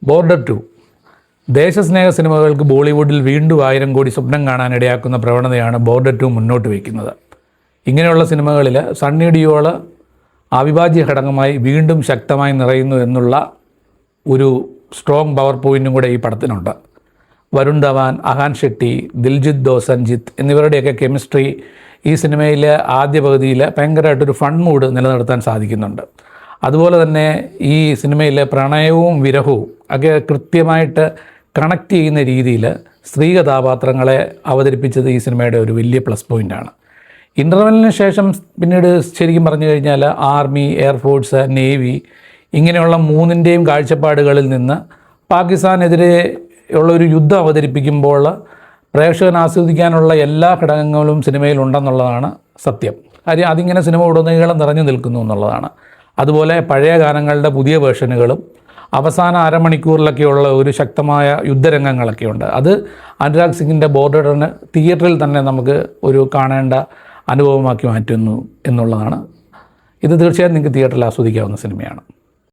Border 2 ദേശസ്നേഹ സിനിമകൾക്ക് ബോളിവുഡിൽ വീണ്ടും 1000 കോടി സ്വപ്നം കാണാനിടയാക്കുന്ന പ്രവണതയാണ് ബോർഡർ 2 മുന്നോട്ട് വയ്ക്കുന്നത്. ഇങ്ങനെയുള്ള സിനിമകളിൽ സണ്ണി ഡിയോൾ അവിഭാജ്യ ഘടകമായി വീണ്ടും ശക്തമായി നിറയുന്നു എന്നുള്ള ഒരു സ്ട്രോങ് പവർ പോയിൻറ്റും കൂടെ ഈ പടത്തിനുണ്ട്. വരുൺ ധവാൻ, അഹാൻ ഷെട്ടി, ദിൽജിത്ത് ദോസഞ്ജിത്ത് എന്നിവരുടെയൊക്കെ കെമിസ്ട്രി ഈ സിനിമയിലെ ആദ്യ പകുതിയിൽ ഭയങ്കരമായിട്ടൊരു ഫൺ മൂഡ് നിലനിർത്താൻ സാധിക്കുന്നുണ്ട്. അതുപോലെ തന്നെ ഈ സിനിമയിലെ പ്രണയവും വിരഹവും ഒക്കെ കൃത്യമായിട്ട് കണക്ട് ചെയ്യുന്ന രീതിയിൽ സ്ത്രീ കഥാപാത്രങ്ങളെ അവതരിപ്പിച്ചത് ഈ സിനിമയുടെ ഒരു വലിയ പ്ലസ് പോയിൻ്റാണ്. ഇൻ്റർവെല്ലിന് ശേഷം പിന്നീട് ശരിക്കും പറഞ്ഞു കഴിഞ്ഞാൽ ആർമി, എയർഫോഴ്സ്, നേവി ഇങ്ങനെയുള്ള മൂന്നിൻ്റെയും കാഴ്ചപ്പാടുകളിൽ നിന്ന് പാകിസ്ഥാനെതിരെ ഉള്ളൊരു യുദ്ധം അവതരിപ്പിക്കുമ്പോൾ പ്രേക്ഷകൻ ആസ്വദിക്കാനുള്ള എല്ലാ ഘടകങ്ങളും സിനിമയിലുണ്ടെന്നുള്ളതാണ് സത്യം. കാര്യം അതിങ്ങനെ സിനിമ ഉടനീളം നിറഞ്ഞു നിൽക്കുന്നു എന്നുള്ളതാണ്. അതുപോലെ പഴയ ഗാനങ്ങളുടെ പുതിയ വേർഷനുകളും അവസാന അരമണിക്കൂറിലൊക്കെയുള്ള ഒരു ശക്തമായ യുദ്ധരംഗങ്ങളൊക്കെ ഉണ്ട്. അത് അനുരാഗ് സിംഗിൻ്റെ ബോർഡറിന് തിയേറ്ററിൽ തന്നെ നമുക്ക് ഒരു കാണേണ്ട അനുഭവമാക്കി മാറ്റുന്നു എന്നുള്ളതാണ്. ഇത് തീർച്ചയായും നിങ്ങൾക്ക് തിയേറ്ററിൽ ആസ്വദിക്കാവുന്ന സിനിമയാണ്.